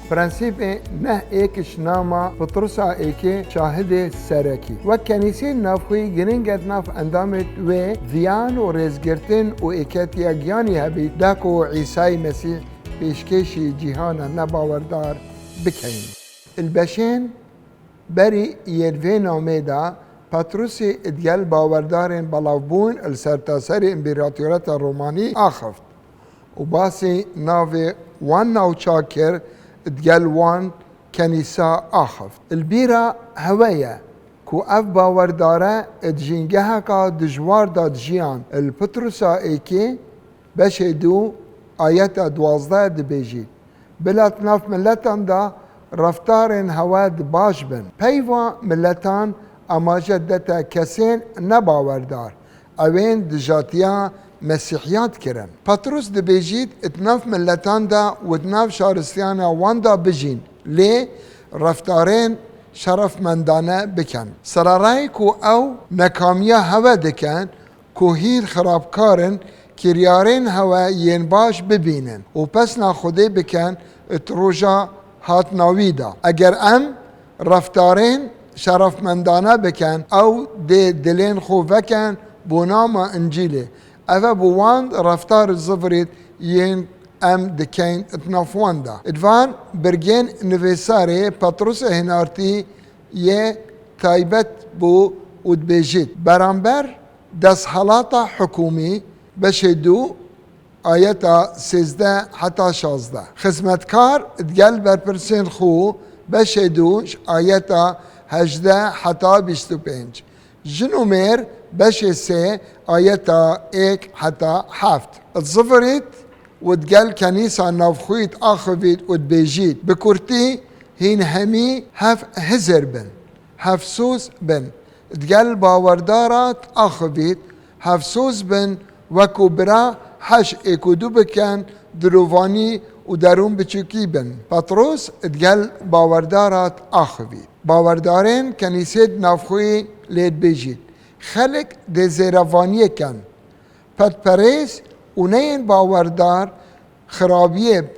برانسیب نه ایکش ناما پطرسا ایکی شاهد سرکی و کنیسه نافخوی گرنگت ناف اندامت و ویان و رزگرتن و ایکتیا گیانی هبید داکو عیسی مسیح پیشکشی جهان نباوردار بکن. البشین بری یلوی نامه دا پطرس ادگل باوردارن بلاوبون السرتاسر امپراتوریت رومانی آخفت و باسی ناو وان ناو چاکر ادگل وان کنیسا آخفت. البیرا هوایه کو اف باورداره ادجینگه که دجوار داد جیان الپطرسا ایکی بشه دو آیت 12 دبیجید بلات ناف ملتان دا رفتارن هوا باش بن پیوا ملتان اما جدتا کسین نباوردار اوین دجاتیا مسیحیات کرن. پطرس دبیجید اتناف ملتان دا و اتناف شارستیانا وان دا بجین لی رفتارین شرف مندانه بکن. سرارای کو او نکامیا هوا دکن کو هیر خرابکارن کریارین هوا ین باش ببینن و پس ناخوده بکن اتروجا هات ناویدا. اگر ام رفتارین شرفمندانه بکن او دلین خو وکن بونام انجیله اوه بوان رفتار زفرید ین ام دکین اتنافوان دا. ادوان برگین نویساره پطرس هنارتی یه تایبت بو ودبیجید برانبر دست حالاتا حکومی بشه دو آیتا 13 حتی 16 خدمتکار ادگل برپرسین خو بشه دوش آیتا 18 حتی 25 جنومر بشه 3 آیتا 1 حتی 7 الظفرید ودگل کنیسا نافخویت آخوید ودبیجید بکرتی هین همی هف هزر بن هفسوس بن ادگل باوردارات آخوید هفسوس بن وکو برا حش اکودو بکن دروانی و درون بچوکی بن. پطرس ادگل باوردارات آخوید باوردارین کنیسه نافخوی لید بیجید خلق ده زیروانی کن پرس و نین باوردار خرابیه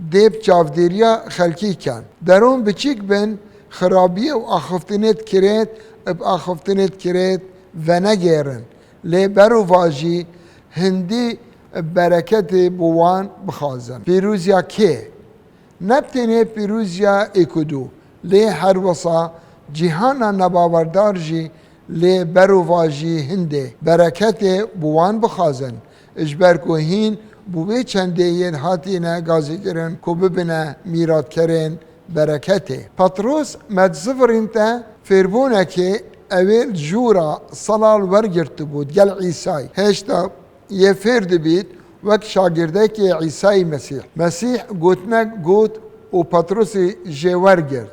دیب چافدیریا خلکی کن درون بچیک بن خرابیه و آخفتنیت کرید اب آخفتنیت کرید و نگیرن لی برو واجی هندی برکت بوان بخازن. پیروزیا که نبتنه پیروزیا اکدو لی هر وصا جهانا نباوردار جی لی برو واجی هنده برکت بوان بخازن اجبر کو هین بوی چنده ین هاتی نه گازی کرن کو ببینه میراد کرن برکته. پطرس متزفرین تا فربونه که اول جورا صلال ورگرت بود گل عیسی هشتا یه فرد بید وک شاگرده که عیسی مسیح گوتنک گوت و پطرس جوار گرد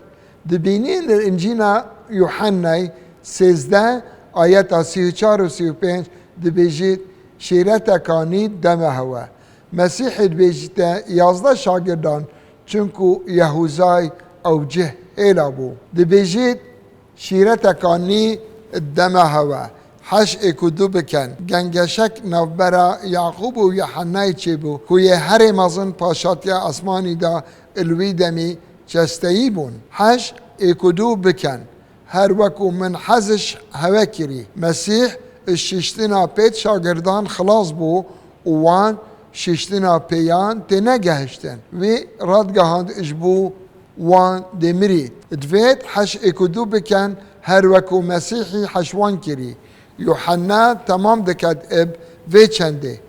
دبینین الانجینا یوحنای 13 آیت 34 و 35 دبیجید شیرت کانی دم هوا مسیح دبیجید 11 شاگردان چونکو یهوزای او جه ایلا بو دبیجید شیرت کانی دم هوا حش اکدو بکن گنگشک نوبرا یعقوب و یحنای چی بو کوی هر مزن پاشاتیا اسمانی دا الوی دمی چستایی بون حش اکدو بکن هر وکو من حزش هوا کری مسیح ششتنا پیت شاگردان خلاص بو وان ششتنا پیان تنگهشتن وی رادگاهاند اجبو وان دمرید دوید حش اکدو بکن هر وکو مسیحی حشوان کری یوحنا تمام دکد اب وی چنده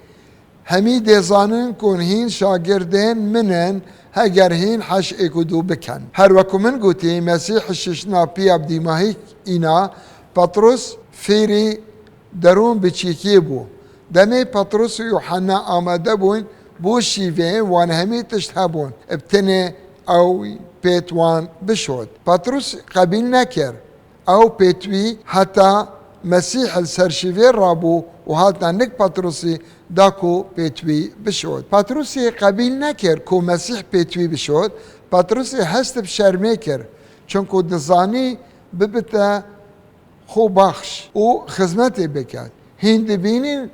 همی دیزانن کن هین شاگردین منن هگر هین حش اکدو بکن هر وکو من گوتی مسیح ششنا پی ابدی ماهی اینا پطرس فیری درون بچیکی بو دمی پطرس و یوحنا آمده بون بو شیوه وان همی تشتهبون ابتنه او پیتوان بشود پطرس قبیل نکر او پیتوی حتی مسیح السرشیوی رابو و حتی نک پطرسی داکو پیتوی بشود پطرسی قبیل نکر کو مسیح پیتوی بشود پطرسی هست بشرمه کر چونکو دزانی ببتا خو بخش و خدمت بکرد هند بینین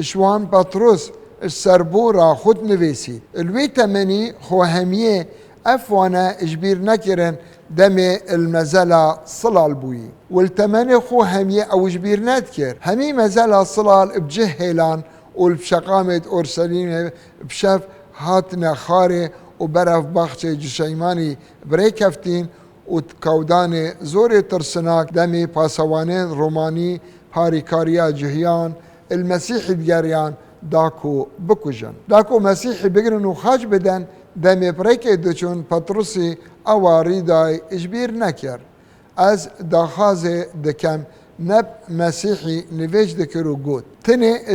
شوان پطرس السربورا خود نویسید الوی تمنی خو همیه افوانا اجبير نكرن دمي المزالة صلال بوي والتمني خو همي او اجبير نذكر همي مزالة صلال بجه هيلان والبشقامة أورسلين بشف هاتنا خاري وبرف بخشي جشيماني بريكفتين وتكوداني زوري ترسناك دمي باسوانين روماني هاريكاريا جهيان المسيحي دياريان داكو بكوجن داكو مسيحي بقرن وخاج بدن دمي بريكي دچون بطرسي اواري داي اجبير نكر از داخازي دكم نب مسيحي نفيج دكرو قوت تني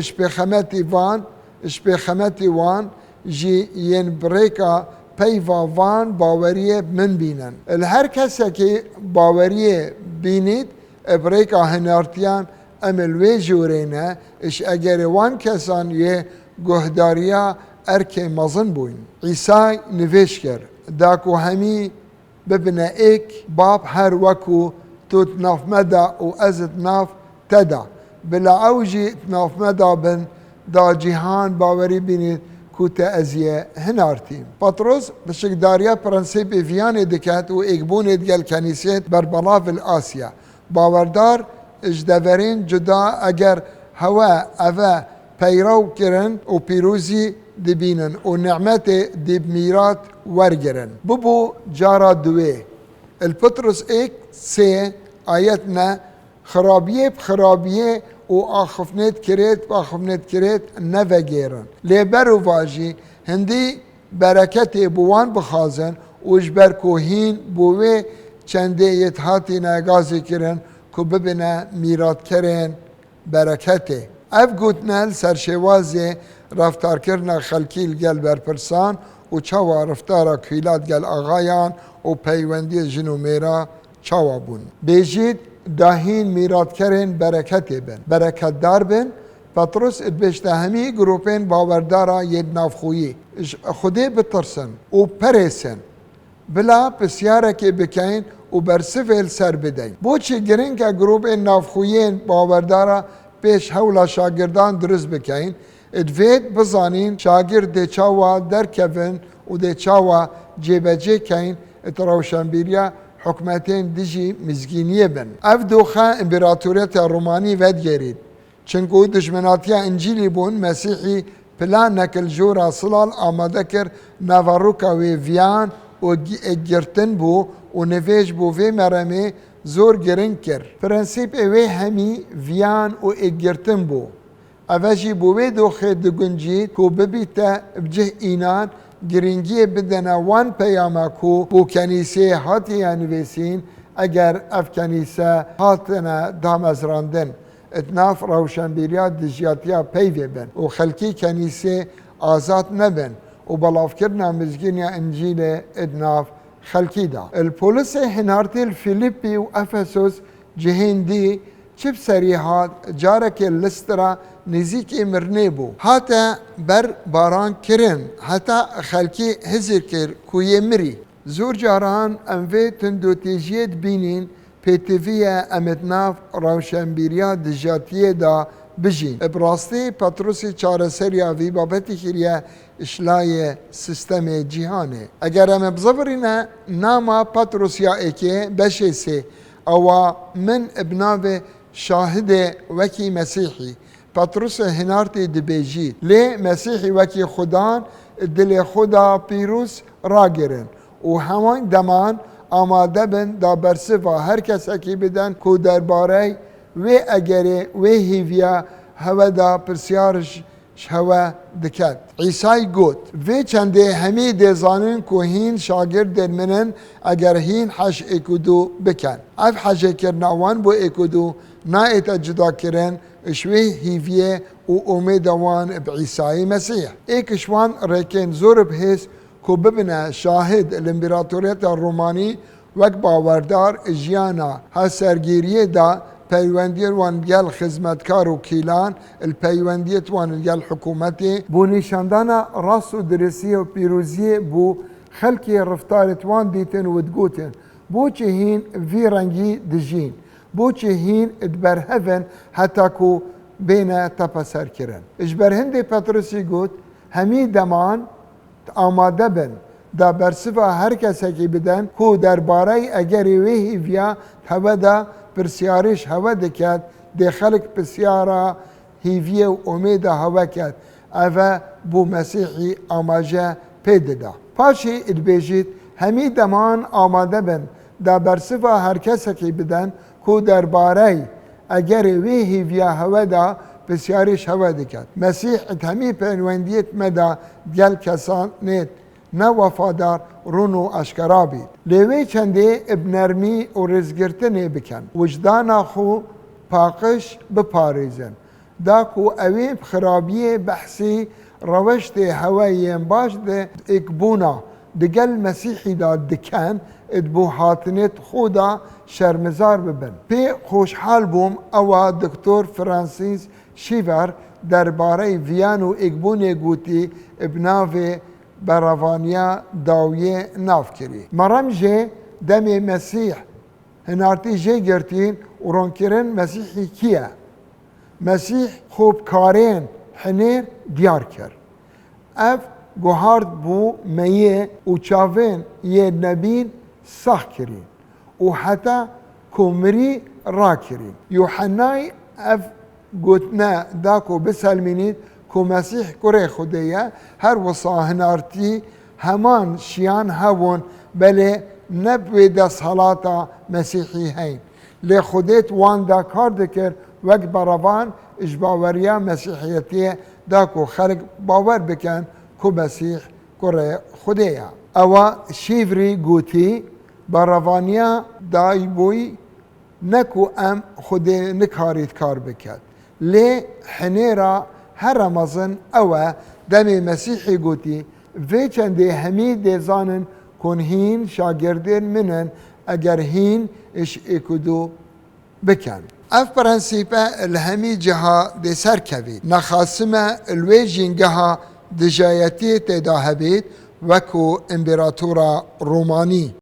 اشبخمتي وان جي ين بريكا بيفا فان باوريه من بينن الهر كسا كي باوريه بينيد بريكا هنارتيان امل وي جورينا اش اگر وان كسان يه گهداريا اركي مزن بوين عيسى نفيشكر داكو همي ببنا ايك باب هر وكو توت ناف مدى وازت ناف تدا بلا اوجي ناف مدى بن دا جيهان باوري بينيد كوتا ازيه هنارتيم بطرس بشك داريا برنسيب فياني دكات و اقبوني ديال كنيسيت بربلاف الاسيا باوردار اجدفرين جدا اگر هوا افا بيرو كرن و بيروزي دبينن و نعمتي دي بميرات ورگرن ببو جارا دوي البطرس ايك سي آياتنا خرابيه بخرابيه و آخفنت كريت نفجيرن لبرو واجي هندي بركتي بوان بخازن وجبر كوهين بوه چنده يتهاتي ناغازي كرن كو ببنا ميرات كرن بركتي اف گوتنل سرشوازي رفتار کرنا خلقی گل برپرسان و چاوا رفتارا کویلات گل آغایان و پیوندی جنو میرا چاوا بون بیجید داهین میرات کرن برکت بن برکت دار بن پطرس ادبشت همی گروپین باوردارا ید نافخویی خودی بترسن و پریسن بلا پسیاره که بکین و برسفل سر بدین بوچی گرین که گروپین نافخویین باوردارا پیش حولا شاگردان درست بکین ادوید بزانین شاگرد دی چاوا درکفن و دی چاوا جیبجه کین اتراوشنبیریا حکمتین دیجی مزگینیه بن اف دوخه امپراتوریت رومانی ود گرید چنکو دشمناتیا انجیلی بون مسیحی پلان نکل جورا صلال آماده کر نواروکا و ویان و گرتن بو و نویج بو و مرمه زور گرن کر پرنسیپ اوه همی ویان و گرتن بو اوجی بوه دوخه دگنجید کو ببیتا بجه اینان گرینگی بدن وان پیاما کو بو کنیسه هاتی انویسین اگر اف کنیسه هاتنا دامزراندن اتناف روشنبیریا دجیاتیا پیوه بن و خلکی کنیسه آزاد نبن و بلاف کرنا مزگینیا انجیل اتناف خلکی دا الپولس هنارتی الفيليبي و افسوس جهندی چپ سریحات جارك لسترا نزیک مرنه بو حتی بر باران کرن حتی خلکی هزر کر کوی مری زور جاران اموی تندوتیجیت بینین پیتویه امتناف روشنبیریا دجاتیه دا بجین براستی پتروسی چاره سریا وی بابتی کریه اشلای سیستم جهانه اگر ام بزبرینه ناما پتروسیا اکی بشه سی او من ابناو شاهد وکی مسیحی پتروس هنارتی دبیجی لی مسیحی وکی خدان دل خدا پیروز را گرن و همان دمان آماده بن دا برسفا هر کس اکی بدن کو درباره و اگره و هیویا هوا دا پرسیارش هوا دکت عیسی گوت و چنده همی دزانن که هین شاگرد منن اگر هین حش اکدو بکن اف حش کرنوان بو اکدو نا ایتا جدا کرن شوی هیویه و امیدوان بعیسی مسیح ایکشوان ریکن زور بحیث که ببنه شاهد الامپراتوریت رومانی وک باوردار جیانا ها سرگیریه دا پیوندی وان گل خدمتکار و کیلان الپیوندیت وان گل حکومتی بو نشاندانا راس و درسی و پیروزی بو خلقی رفتارت وان دیتن و دگوتن بو چه هین وی رنگی دجین بو چه هین ادبرهفن حتی کو بین تپسر کرن اجبر هندی پترسی گوت همی دمان آماده بن دا برسفا هر کسی که بدن کو درباره اگر وی ویا هوا دا پرسیارش هوا دکد ده خلق پرسیارا هیویه و امید هوا کد اوه بو مسیحی آماجه پید دا پاشی ادبیجید همی دمان آماده بن دا برسفا هر کسی که بدن کو درباره اگر وی هیویا هوا دا بسیارش هوا دکد مسیح همی پنوندیت مدا گل کسانت نه وفادار رونو اشکرا بید لیوی چنده ابنرمی و رزگرتنه بکن وجدانا خو پاقش بپاریزن دا کو اوی خرابی بحثی روشت هوایی باش ده اکبونا دگل مسیحی دا دکن ادبو حاطنت خودا شرمزار ببن پی خوشحال بوم او دکتر فرانسیس شیور درباره ویان و اکبون گوتی ابناو براوانیا داویه ناف کری مرم جه دم مسیح هنارتی جه گرتین و رونکرن مسیحی کیه مسیح خوب کارین حنیر دیار کرد اف گوهارد بو میه و چاوین یه نبین سخ کرین و حتی کمری را کرین یوحنای اف گوتنا داکو بسلمینید که مسیح کره خودیه هر وصاهنارتی همان شیان هون بله نبوی دا صلاة مسیحی هین لی خودیت وان دا کار دکر وقت براوان اجباوریا مسیحیتی داکو خلق باور بکن که مسیح کره خودیه او شیوری گوتی براوانیا دای بوی نکو ام خودی نکارید کار بکد لی حنیرا هر رمضان اوه دم مسیحی گوتی و چنده همی دیزانن کن هین شاگردین منن اگر هین اش اکدو بکن اف پرنسیپه الهمی جها دی سر کوید نخاسمه الوی جنگها دجایتی تداهبید وکو امپراتورا رومانی